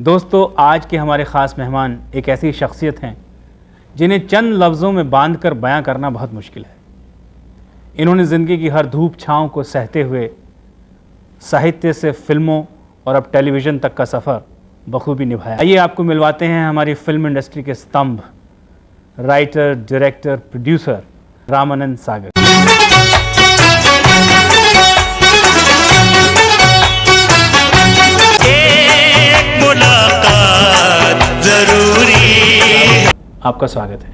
दोस्तों, आज के हमारे ख़ास मेहमान एक ऐसी शख्सियत हैं जिन्हें चंद लफ्ज़ों में बांध कर बयां करना बहुत मुश्किल है। इन्होंने ज़िंदगी की हर धूप छाँव को सहते हुए साहित्य से फिल्मों और अब टेलीविज़न तक का सफ़र बखूबी निभाया। आइए आपको मिलवाते हैं हमारी फिल्म इंडस्ट्री के स्तंभ, writer, director, producer Ramanand Sagar. आपका स्वागत है।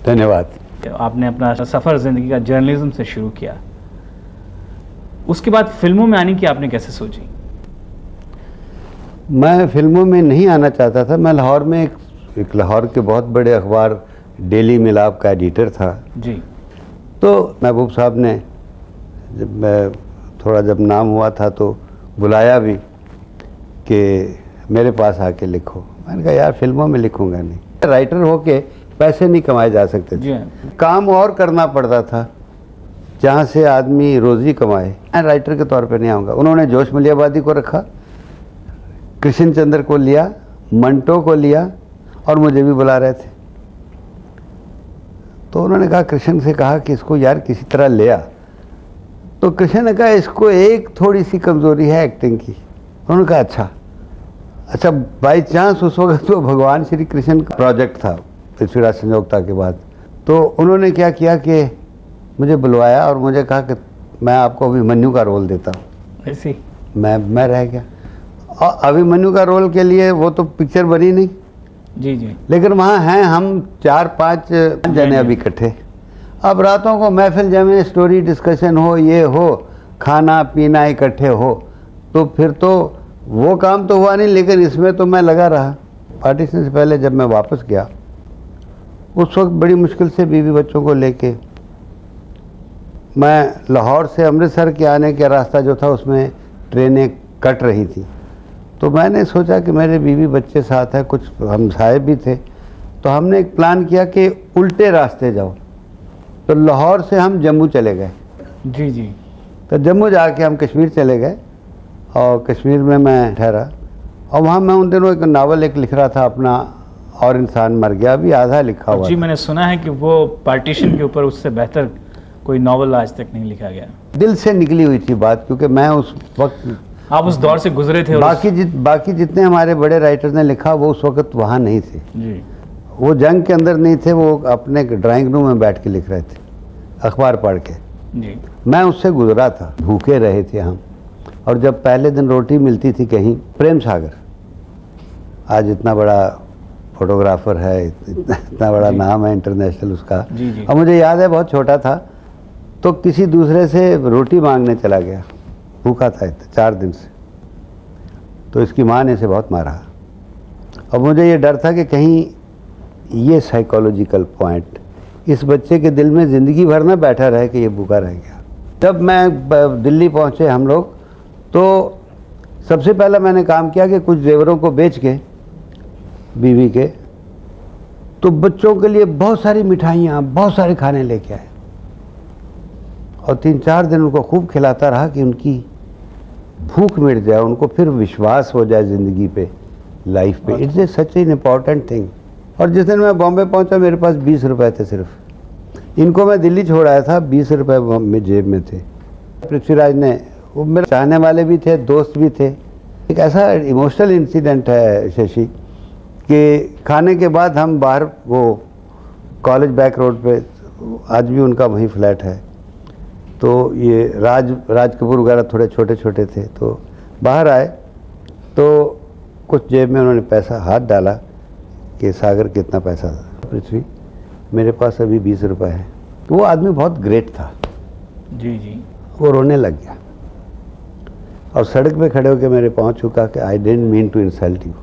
धन्यवाद। आपने अपना सफ़र ज़िंदगी का जर्नलिज्म से शुरू किया, उसके बाद फिल्मों में आने की आपने कैसे सोची? मैं फिल्मों में नहीं आना चाहता था। मैं लाहौर में एक लाहौर के बहुत बड़े अखबार डेली मिलाप का एडिटर था जी। तो महबूब साहब ने जब नाम हुआ था तो बुलाया भी कि मेरे पास आके लिखो। मैंने कहा यार फिल्मों में लिखूंगा नहीं, राइटर होके पैसे नहीं कमाए जा सकते थे। काम और करना पड़ता था जहाँ से आदमी रोज़ी कमाए। मैं राइटर के तौर पे नहीं आऊँगा। उन्होंने जोश मलियाबादी को रखा, कृष्ण चंद्र को लिया, मंटो को लिया और मुझे भी बुला रहे थे। तो उन्होंने कहा, कृष्ण से कहा कि इसको यार किसी तरह ले आ। तो कृष्ण ने कहा इसको एक थोड़ी सी कमज़ोरी है एक्टिंग की। उन्होंने कहा अच्छा बाई चांस उस वक्त तो भगवान श्री कृष्ण का प्रोजेक्ट था पृथ्वीराज संयोक्ता के बाद। तो उन्होंने क्या किया कि मुझे बुलवाया और मुझे कहा कि मैं आपको अभिमन्यु का रोल देता हूँ। ऐसे मैं रह गया। और अभिमन्यु का रोल के लिए वो तो पिक्चर बनी नहीं। जी। लेकिन वहाँ हैं हम 4-5 जने अभी इकट्ठे। अब रातों को महफिल जमे, स्टोरी डिस्कशन हो, ये हो, खाना पीना इकट्ठे हो, तो फिर तो वो काम तो हुआ नहीं। लेकिन इसमें तो मैं लगा रहा। पार्टीशन से पहले जब मैं वापस गया, उस वक्त बड़ी मुश्किल से बीवी बच्चों को लेके मैं लाहौर से अमृतसर के आने का रास्ता जो था उसमें ट्रेनें कट रही थी। तो मैंने सोचा कि मेरे बीवी बच्चे साथ हैं, कुछ हम साहब भी थे, तो हमने एक प्लान किया कि उल्टे रास्ते जाओ। तो लाहौर से हम जम्मू चले गए। जी। तो जम्मू जाके हम कश्मीर चले गए और कश्मीर में मैं ठहरा। और वहाँ मैं उन दिनों एक नावल लिख रहा था अपना, और इंसान मर गया, अभी आधा लिखा हुआ। जी, मैंने सुना है कि वो पार्टीशन के ऊपर उससे बेहतर कोई नावल आज तक नहीं लिखा गया। दिल से निकली हुई थी बात, क्योंकि मैं उस वक्त, आप उस दौर से गुजरे थे। बाकी जितने हमारे बड़े राइटर्स ने लिखा वो उस वक्त वहाँ नहीं थे जी। वो जंग के अंदर नहीं थे, वो अपने ड्राइंग रूम में बैठ के लिख रहे थे अखबार पढ़ के। जी। मैं उससे गुजरा था, भूखे रहे थे हम। और जब पहले दिन रोटी मिलती थी कहीं, प्रेम सागर आज इतना बड़ा फोटोग्राफर है, इतना बड़ा नाम है इंटरनेशनल उसका। जी। और मुझे याद है बहुत छोटा था तो किसी दूसरे से रोटी मांगने चला गया, भूखा था 4 दिन से। तो इसकी माँ ने इसे बहुत मारा। और मुझे ये डर था कि कहीं ये साइकोलॉजिकल पॉइंट इस बच्चे के दिल में ज़िंदगी भर ना बैठा रहे कि ये भूखा रह गया। जब मैं दिल्ली पहुँचे हम लोग, तो सबसे पहला मैंने काम किया कि कुछ जेवरों को बेच के बीवी के, तो बच्चों के लिए बहुत सारी मिठाइयाँ, बहुत सारे खाने लेके आए। और 3-4 दिन उनको खूब खिलाता रहा कि उनकी भूख मिट जाए, उनको फिर विश्वास हो जाए ज़िंदगी पे, लाइफ पे। It's a such an important thing. और जिस दिन मैं बॉम्बे पहुंचा मेरे पास 20 रुपए थे सिर्फ। इनको मैं दिल्ली छोड़ आया था, 20 रुपए में जेब में थे। पृथ्वीराज ने, वो मेरे चाहने वाले भी थे, दोस्त भी थे। एक ऐसा इमोशनल इंसिडेंट है शशि कि खाने के बाद हम बाहर, वो कॉलेज बैक रोड पे, आज भी उनका वहीं फ्लैट है। तो ये राज कपूर वगैरह थोड़े छोटे छोटे थे। तो बाहर आए तो कुछ जेब में उन्होंने पैसा हाथ डाला कि सागर कितना पैसा था। पृथ्वी, मेरे पास अभी 20 रुपए है। तो वो आदमी बहुत ग्रेट था। जी। वो रोने लग गया और सड़क पे खड़े होकर मेरे पाँव छूका कि I didn't mean to insult you.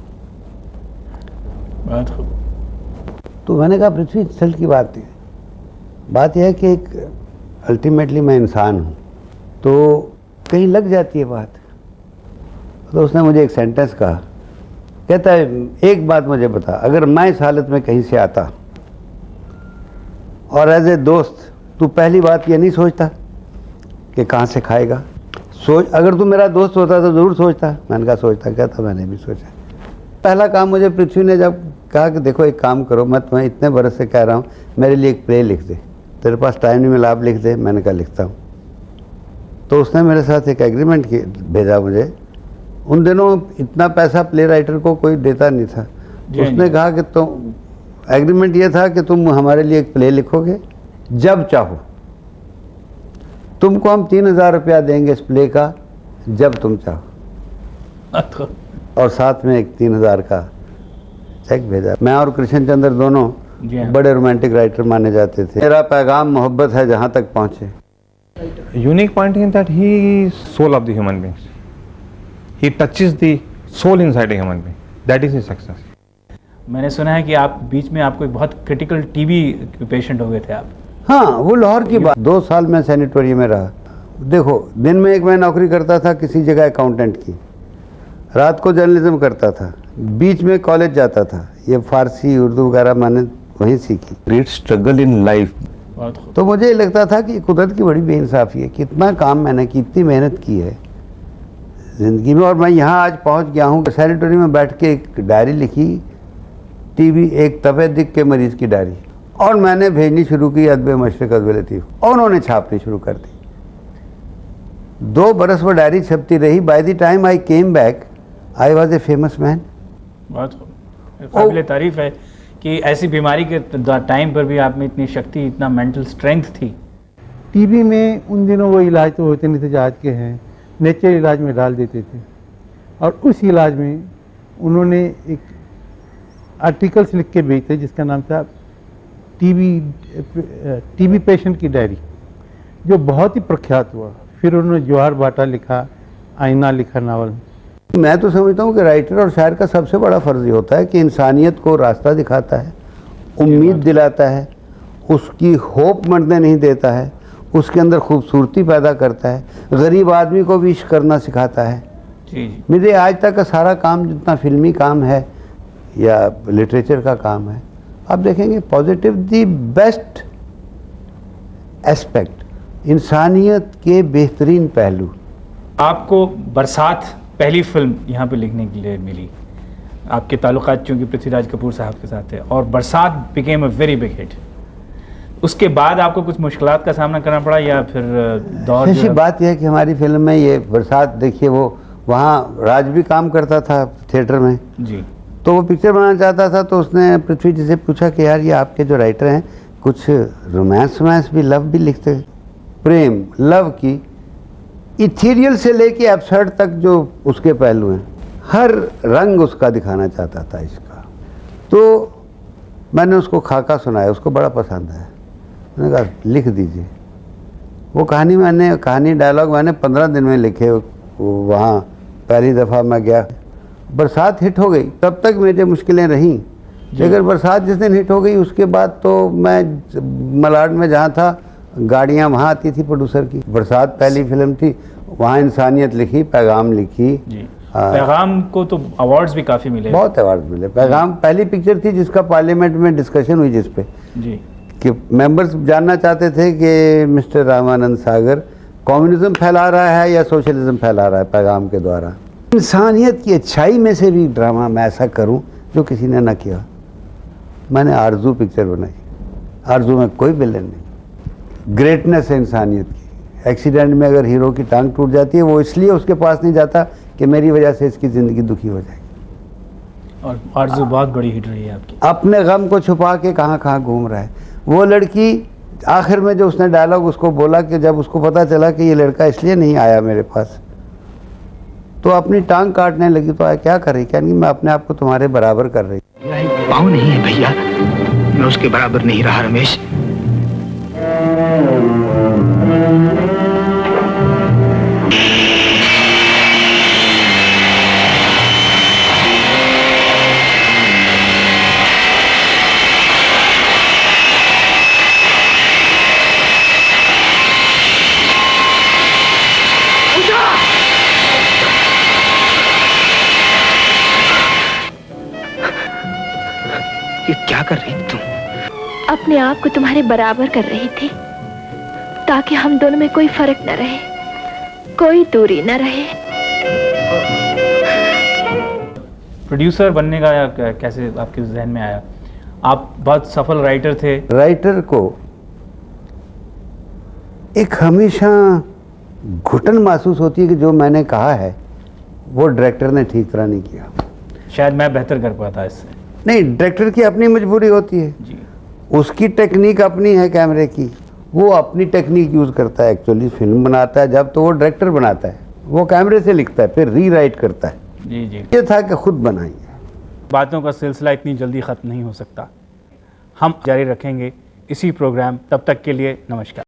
बात हो। तो मैंने कहा पृथ्वी, इंसल्ट की बात नहीं, बात यह है कि एक अल्टीमेटली मैं इंसान हूँ, तो कहीं लग जाती है बात। तो उसने मुझे एक सेंटेंस कहा, कहता है एक बात मुझे बता, अगर मैं इस हालत में कहीं से आता और एज ए दोस्त तू पहली बात ये नहीं सोचता कि कहाँ से खाएगा? सोच, अगर तू मेरा दोस्त होता तो ज़रूर सोचता। मैंने कहा सोचता? कहता मैंने भी सोचा। पहला काम मुझे पृथ्वी ने जब कहा कि देखो एक काम करो, मैं तुम्हें इतने बरस से कह रहा हूँ, मेरे लिए एक प्ले लिख दे, तेरे पास टाइम नहीं मिला, आप लिख दे। मैंने कहा लिखता हूँ। तो उसने मेरे साथ एक एग्रीमेंट भेजा मुझे। उन दिनों इतना पैसा प्ले राइटर को कोई देता नहीं था। उसने कहा कि तुम, एग्रीमेंट ये था कि तुम हमारे लिए एक प्ले लिखोगे, जब चाहो तुमको हम 3,000 रुपया देंगे इस प्ले का, जब तुम चाहो। और साथ में एक 3,000 का चेक भेजा। मैं और कृष्ण चंद्र दोनों बड़े रोमांटिक राइटर माने जाते थे। मेरा पैगाम मोहब्बत है जहाँ तक पहुँचे। Unique point in that he is soul of the human beings. He touches the soul inside a human being. That is his success. मैंने सुना है कि आप बीच में आपको एक बहुत क्रिटिकल टीबी पेशेंट हो गए थे आप। हाँ, वो लाहौर की बात। 2 साल मैं सैनिटोरियम में रहा। देखो, दिन में एक मैं नौकरी करता था किसी जगह अकाउंटेंट की, रात को जर्नलिज्म करता था, बीच में कॉलेज जाता था। ये फारसी उर्दू वगैरह मैंने वहीं सीखी। Great struggle in life. तो मुझे लगता था कि कुदरत की बड़ी बेइंसाफ़ी है, कितना काम मैंने की, इतनी मेहनत की है ज़िंदगी में, और मैं यहाँ आज पहुँच गया हूँ। सैनिटोरियम में बैठ के एक डायरी लिखी, टीबी एक तबे दिक के मरीज़ की डायरी, और मैंने भेजनी शुरू की अदब मशरक़ अदब लतीफ़, और उन्होंने छापनी शुरू कर दी। 2 बरस वो डायरी छपती रही। By the time I came back I was a famous man. बहुत काबिल तारीफ है कि ऐसी बीमारी के टाइम पर भी आप में इतनी शक्ति, इतना मेंटल स्ट्रेंथ थी। टीबी में उन दिनों वो इलाज तो होते नहीं थे जो आज के हैं, नेचुरल इलाज में डाल देते थे, और उस इलाज में उन्होंने एक आर्टिकल्स लिख के भेजे जिसका नाम था टीबी पेशेंट की डायरी, जो बहुत ही प्रख्यात हुआ। फिर उन्होंने जोहार बाटा लिखा, आईना लिखा नावल। मैं तो समझता हूँ कि राइटर और शायर का सबसे बड़ा फ़र्ज़ ये होता है कि इंसानियत को रास्ता दिखाता है, उम्मीद दिलाता है, उसकी होप मरने नहीं देता है, उसके अंदर खूबसूरती पैदा करता है, गरीब आदमी को भी इश्क करना सिखाता है। जी। मेरे आज तक का सारा काम जितना फिल्मी काम है या लिटरेचर का काम है, आप देखेंगे पॉजिटिव दी बेस्ट एस्पेक्ट, इंसानियत के बेहतरीन पहलू। आपको बरसात पहली फिल्म यहाँ पे लिखने के लिए मिली, आपके ताल्लुकात चूँकि पृथ्वीराज कपूर साहब के साथ थे, और बरसात became a very big hit. उसके बाद आपको कुछ मुश्किलात का सामना करना पड़ा या फिर दौर? ऐसी बात यह है कि हमारी फिल्म में ये बरसात, देखिए वो वहाँ राज भी काम करता था थिएटर में जी, तो वो पिक्चर बनाना चाहता था। तो उसने पृथ्वी जी से पूछा कि यार ये आपके जो राइटर हैं कुछ रोमांस भी, लव भी लिखते, प्रेम लव की इथीरियल से लेके एब्सर्ड तक जो उसके पहलू हैं, हर रंग उसका दिखाना चाहता था इसका। तो मैंने उसको खाका सुनाया, उसको बड़ा पसंद आया। मैंने कहा लिख दीजिए। वो कहानी डायलॉग मैंने 15 दिन में लिखे। वहाँ पहली दफ़ा मैं गया, बरसात हिट हो गई, तब तक मेरी मुश्किलें रहीं, लेकिन बरसात जिस दिन हिट हो गई उसके बाद तो मैं मलाड में जहाँ था, गाड़ियाँ वहाँ आती थी प्रोड्यूसर की। बरसात पहली फिल्म थी, वहाँ इंसानियत लिखी, पैगाम लिखी। पैगाम को तो अवार्ड्स भी काफ़ी मिले, बहुत अवार्ड मिले। पैगाम पहली पिक्चर थी जिसका पार्लियामेंट में डिस्कशन हुई, जिस पे जी कि मेंबर्स जानना चाहते थे कि मिस्टर रामानंद सागर कम्युनिज्म फैला रहा है या सोशलिज्म फैला रहा है पैगाम के द्वारा। इंसानियत की अच्छाई में से भी ड्रामा मैं ऐसा करूं जो किसी ने ना किया। मैंने आरजू पिक्चर बनाई। आरजू में कोई विलन नहीं, ग्रेटनेस है इंसानियत की। एक्सीडेंट में अगर हीरो की टांग टूट जाती है, वो इसलिए उसके पास नहीं जाता कि मेरी वजह से इसकी ज़िंदगी दुखी हो जाएगी। और आरजू बहुत बड़ी हिट रही है आपकी। अपने गम को छुपा के कहाँ कहाँ घूम रहा है वो लड़की। आखिर में जो उसने डायलॉग उसको बोला कि जब उसको पता चला कि ये लड़का इसलिए नहीं आया मेरे पास, तो अपनी टांग काटने लगी। तो क्या कर रही? क्या नहीं, मैं अपने आप को तुम्हारे बराबर कर रही। पाँव नहीं है भैया, मैं उसके बराबर नहीं रहा रमेश। ये क्या कर रही तुम? अपने आप को तुम्हारे बराबर कर रही थी, ताकि हम दोनों में कोई फर्क न रहे, कोई दूरी न रहे। प्रोड्यूसर बनने का कैसे आपके जहन में आया? आप बहुत सफल राइटर थे। राइटर को एक हमेशा घुटन महसूस होती है कि जो मैंने कहा है वो डायरेक्टर ने ठीक तरह नहीं किया। शायद मैं बेहतर कर पाता इससे। नहीं, डायरेक्टर की अपनी मजबूरी होती है जी। उसकी टेक्निक अपनी है कैमरे की, वो अपनी टेक्निक यूज़ करता है। एक्चुअली फिल्म बनाता है जब तो वो डायरेक्टर बनाता है, वो कैमरे से लिखता है फिर रीराइट करता है। जी जी। ये था कि खुद बनाइए। बातों का सिलसिला इतनी जल्दी ख़त्म नहीं हो सकता, हम जारी रखेंगे इसी प्रोग्राम। तब तक के लिए नमस्कार।